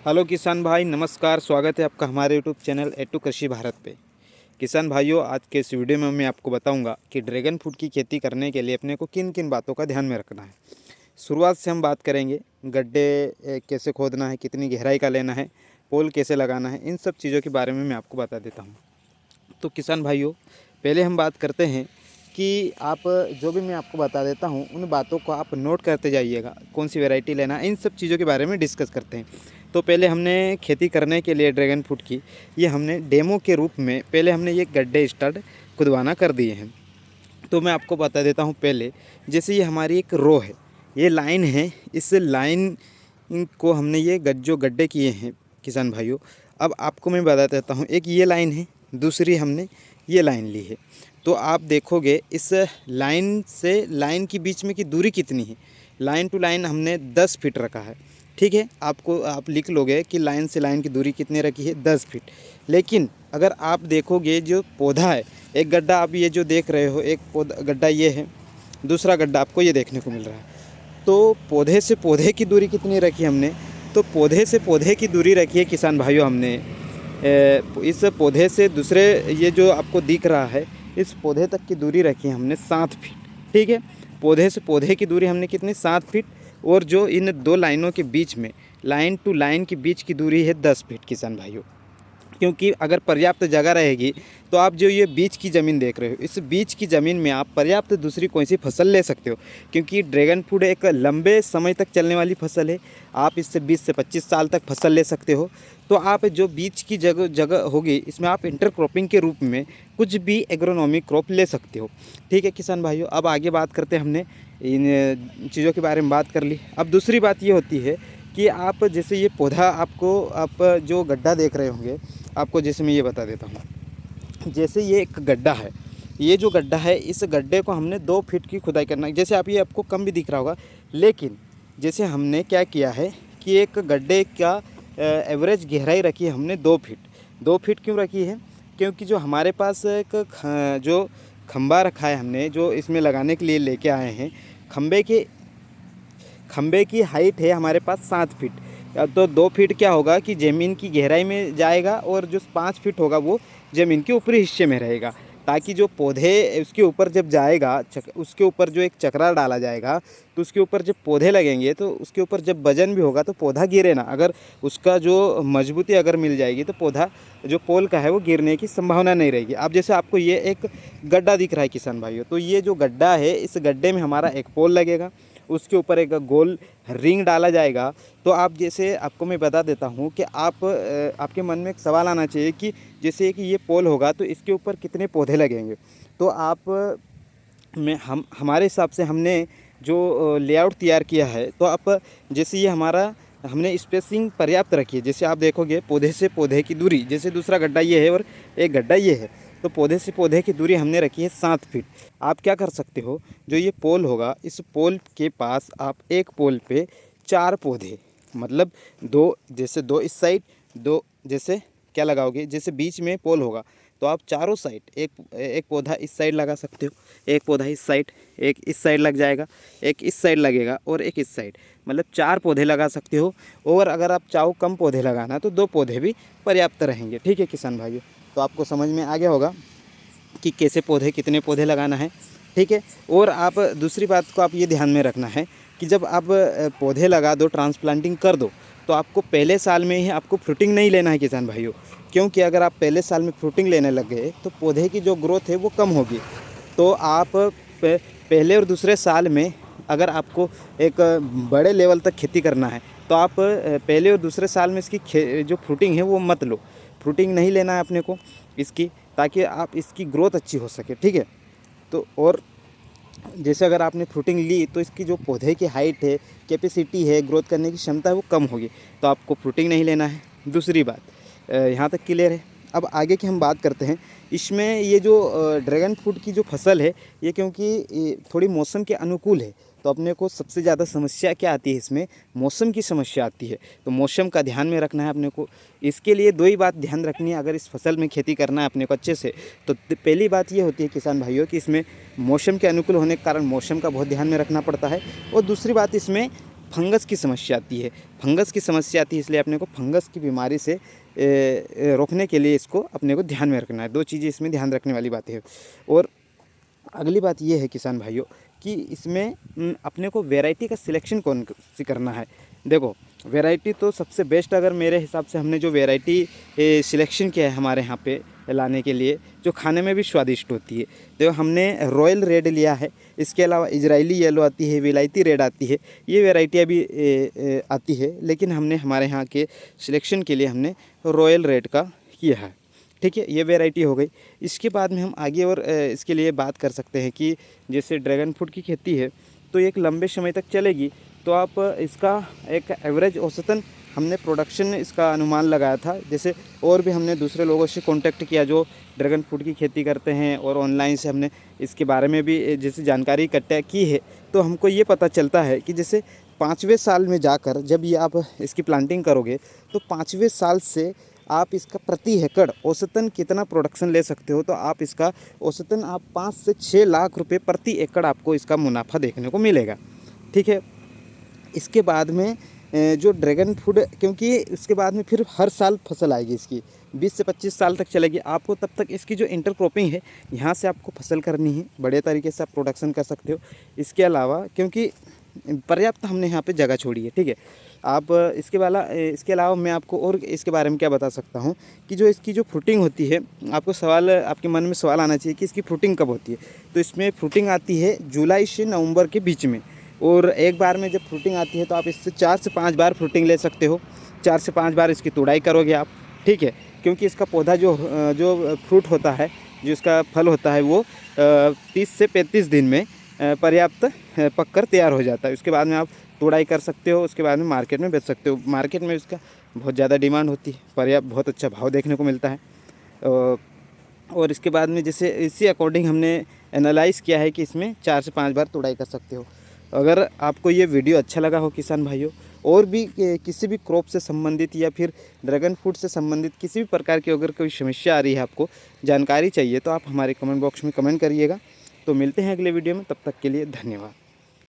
Hello किसान भाई, नमस्कार। स्वागत है आपका हमारे यूट्यूब चैनल ए टू कृषि भारत पे। किसान भाइयों, आज के इस वीडियो में मैं आपको बताऊंगा कि ड्रैगन फ्रूट की खेती करने के लिए अपने को किन किन बातों का ध्यान में रखना है। शुरुआत से हम बात करेंगे, गड्ढे कैसे खोदना है, कितनी गहराई का लेना है, पोल कैसे लगाना है, इन सब चीज़ों के बारे में मैं आपको बता देता हूँ। तो किसान भाइयों, पहले हम बात करते हैं कि आप जो भी मैं आपको बता देता हूँ उन बातों को आप नोट करते जाइएगा। कौन सी वैरायटी लेना है, इन सब चीज़ों के बारे में डिस्कस करते हैं। तो पहले हमने खेती करने के लिए ड्रैगन फ्रूट की ये हमने डेमो के रूप में पहले हमने ये गड्ढे स्टार्ट खुदवाना कर दिए हैं। तो मैं आपको बता देता हूँ पहले, जैसे ये हमारी एक रो है, ये लाइन है। इस लाइन को हमने ये जो गड्ढे किए हैं किसान भाइयों, अब आपको मैं बता देता हूँ। एक ये लाइन है, दूसरी हमने ये लाइन ली है। तो आप देखोगे इस लाइन से लाइन के बीच में की दूरी कितनी है। लाइन टू लाइन हमने 10 फीट रखा है। ठीक है, आप लिख लोगे कि लाइन से लाइन की दूरी कितनी रखी है, 10 फीट। लेकिन अगर आप देखोगे जो पौधा है, एक गड्ढा आप ये जो देख रहे हो, एक पौधा गड्ढा ये है, दूसरा गड्ढा आपको ये देखने को मिल रहा है। तो पौधे से पौधे की दूरी कितनी रखी हमने, तो पौधे से पौधे की दूरी रखी है किसान भाइयों हमने इस पौधे से दूसरे ये जो आपको दिख रहा है, इस पौधे तक की दूरी रखी है हमने 7 फीट। ठीक है, पौधे से पौधे की दूरी हमने कितनी, 7 फीट। और जो इन दो लाइनों के बीच में, लाइन टू लाइन के बीच की दूरी है 10 फीट किसान भाइयों। क्योंकि अगर पर्याप्त जगह रहेगी तो आप जो ये बीच की ज़मीन देख रहे हो, इस बीच की ज़मीन में आप पर्याप्त दूसरी कोई सी फसल ले सकते हो। क्योंकि ड्रैगन फ्रूट एक लंबे समय तक चलने वाली फसल है। आप इससे 20 से 25 साल तक फसल ले सकते हो। तो आप जो बीच की जगह होगी, इसमें आप इंटरक्रॉपिंग के रूप में कुछ भी एग्रोनॉमिक क्रॉप ले सकते हो। ठीक है किसान भाइयों, अब आगे बात करते हैं। हमने इन चीज़ों के बारे में बात कर ली। अब दूसरी बात ये होती है कि आप जैसे ये पौधा आप जो गड्ढा देख रहे होंगे, आपको जैसे मैं ये बता देता हूँ। जैसे ये एक गड्ढा है, ये जो गड्ढा है, इस गड्ढे को हमने 2 फीट की खुदाई करना है। जैसे आप ये आपको कम भी दिख रहा होगा, लेकिन जैसे हमने क्या किया है कि एक गड्ढे का एवरेज गहराई रखी है हमने 2 फीट। 2 फीट क्यों रखी है, क्योंकि जो हमारे पास एक जो खंबा रखा है हमने, जो इसमें लगाने के लिए लेके आए हैं, खंबे की हाइट है हमारे पास 7 फीट। तो 2 फीट क्या होगा कि ज़मीन की गहराई में जाएगा, और जो 5 फीट होगा वो ज़मीन के ऊपरी हिस्से में रहेगा। ताकि जो पौधे उसके ऊपर जब जाएगा, उसके ऊपर जो एक चक्रा डाला जाएगा, तो उसके ऊपर जब पौधे लगेंगे तो उसके ऊपर जब वजन भी होगा तो पौधा गिरे ना। अगर उसका जो मजबूती अगर मिल जाएगी तो पौधा जो पोल का है वो गिरने की संभावना नहीं रहेगी। अब जैसे आपको ये एक गड्ढा दिख रहा है किसान भाइयों, तो ये जो गड्ढा है, इस गड्ढे में हमारा एक पोल लगेगा, उसके ऊपर एक गोल रिंग डाला जाएगा। तो आप जैसे आपको मैं बता देता हूँ कि आपके मन में एक सवाल आना चाहिए कि जैसे कि ये पोल होगा तो इसके ऊपर कितने पौधे लगेंगे। तो हमारे हिसाब से हमने जो लेआउट तैयार किया है, तो आप जैसे ये हमारा हमने स्पेसिंग पर्याप्त रखी है। जैसे आप देखोगे पौधे से पौधे की दूरी, जैसे दूसरा गड्ढा ये है और एक गड्ढा ये है, तो पौधे से पौधे की दूरी हमने रखी है 7 फीट। आप क्या कर सकते हो, जो ये पोल होगा, इस पोल के पास आप एक पोल पे 4 पौधे, मतलब 2, जैसे 2 इस साइड, 2 जैसे क्या लगाओगे, जैसे बीच में पोल होगा तो आप चारों साइड एक एक पौधा इस साइड लगा सकते हो, एक पौधा इस साइड, एक इस साइड लग जाएगा, एक इस साइड लगेगा और एक इस साइड, मतलब 4 पौधे लगा सकते हो। और अगर आप चाहो कम पौधे लगाना तो 2 पौधे भी पर्याप्त रहेंगे। ठीक है किसान भाइयों, तो आपको समझ में आ गया होगा कि कैसे पौधे, कितने पौधे लगाना है। ठीक है, और आप दूसरी बात को आप ये ध्यान में रखना है कि जब आप पौधे लगा दो, ट्रांसप्लांटिंग कर दो, तो आपको पहले साल में ही आपको फ्रूटिंग नहीं लेना है किसान भाइयों। क्योंकि अगर आप पहले साल में फ्रूटिंग लेने लग गए तो पौधे की जो ग्रोथ है वो कम होगी। तो आप पहले और दूसरे साल में अगर आपको एक बड़े लेवल तक खेती करना है तो आप पहले और दूसरे साल में इसकी जो फ्रूटिंग है वो मत लो। फ्रूटिंग नहीं लेना है अपने को इसकी, ताकि आप इसकी ग्रोथ अच्छी हो सके। ठीक है, तो और जैसे अगर आपने फ्रूटिंग ली तो इसकी जो पौधे की हाइट है, कैपेसिटी है, ग्रोथ करने की क्षमता है, वो कम होगी। तो आपको फ्रूटिंग नहीं लेना है। दूसरी बात यहाँ तक क्लियर है। अब आगे की हम बात करते हैं। इसमें ये जो ड्रैगन फ्रूट की जो फसल है, ये क्योंकि थोड़ी मौसम के अनुकूल है, तो अपने को सबसे ज़्यादा समस्या क्या आती है, इसमें मौसम की समस्या आती है। तो मौसम का ध्यान में रखना है अपने को। इसके लिए 2 ही बात ध्यान रखनी है अगर इस फसल में खेती करना है अपने को अच्छे से। तो पहली बात ये होती है किसान भाइयों कि इसमें मौसम के अनुकूल होने के कारण मौसम का बहुत ध्यान में रखना पड़ता है। और दूसरी बात, इसमें फंगस की समस्या आती है। फंगस की समस्या आती है इसलिए अपने को फंगस की बीमारी से रोकने के लिए इसको अपने को ध्यान में रखना है। 2 चीज़ें इसमें ध्यान रखने वाली बातें हैं। और अगली बात ये है किसान भाइयों कि इसमें अपने को वैरायटी का सिलेक्शन कौन सी करना है। देखो, वैरायटी तो सबसे बेस्ट, अगर मेरे हिसाब से हमने जो वैरायटी सिलेक्शन किया है हमारे यहाँ पे लाने के लिए, जो खाने में भी स्वादिष्ट होती है, तो हमने रॉयल रेड लिया है। इसके अलावा इजरायली येलो आती है, विलायती रेड आती है, ये वैरायटियाँ भी आती है, लेकिन हमने हमारे यहाँ के सिलेक्शन के लिए हमने रॉयल रेड का किया है। ठीक है, ये वैरायटी हो गई। इसके बाद में हम आगे और इसके लिए बात कर सकते हैं कि जैसे ड्रैगन फ्रूट की खेती है तो एक लंबे समय तक चलेगी, तो आप इसका एक एवरेज औसतन हमने प्रोडक्शन इसका अनुमान लगाया था। जैसे और भी हमने दूसरे लोगों से कांटेक्ट किया जो ड्रैगन फ्रूट की खेती करते हैं, और ऑनलाइन से हमने इसके बारे में भी जैसे जानकारी इकट्ठा की है, तो हमको ये पता चलता है कि जैसे 5वें साल में जाकर जब ये आप इसकी प्लांटिंग करोगे तो 5वें साल से आप इसका प्रति एकड़ औसतन कितना प्रोडक्शन ले सकते हो, तो आप इसका औसतन आप 5 से 6 लाख रुपए प्रति एकड़ आपको इसका मुनाफा देखने को मिलेगा। ठीक है, इसके बाद में जो ड्रैगन फ्रूट, क्योंकि इसके बाद में फिर हर साल फसल आएगी इसकी, 20 से 25 साल तक चलेगी। आपको तब तक इसकी जो इंटरक्रॉपिंग है यहाँ से आपको फसल करनी है, बड़े तरीके से आप प्रोडक्शन कर सकते हो। इसके अलावा क्योंकि पर्याप्त हमने यहाँ पे जगह छोड़ी है, ठीक है। आप इसके अलावा मैं आपको और इसके बारे में क्या बता सकता हूँ कि जो इसकी जो फ्रूटिंग होती है, आपके मन में सवाल आना चाहिए कि इसकी फ्रूटिंग कब होती है। तो इसमें फ्रूटिंग आती है जुलाई से नवंबर के बीच में, और एक बार में जब फ्रूटिंग आती है तो आप इससे 4 से 5 बार फ्रूटिंग ले सकते हो। 4 से 5 बार इसकी तुड़ाई करोगे आप, ठीक है, क्योंकि इसका पौधा जो फ्रूट होता है, जो इसका फल होता है, वो 30 से 35 दिन में पर्याप्त पककर तैयार हो जाता है। उसके बाद में आप तुड़ाई कर सकते हो, उसके बाद में मार्केट में बेच सकते हो। मार्केट में इसका बहुत ज़्यादा डिमांड होती है, पर्याप्त बहुत अच्छा भाव देखने को मिलता है। और इसके बाद में जैसे इसी अकॉर्डिंग हमने एनालाइज़ किया है कि इसमें 4 से 5 बार तुड़ाई कर सकते हो। अगर आपको ये वीडियो अच्छा लगा हो किसान भाइयों, और भी किसी भी क्रॉप से संबंधित या फिर ड्रैगन फ्रूट से संबंधित किसी भी प्रकार की अगर कोई समस्या आ रही है, आपको जानकारी चाहिए, तो आप हमारे कमेंट बॉक्स में कमेंट करिएगा। तो मिलते हैं अगले वीडियो में, तब तक के लिए धन्यवाद।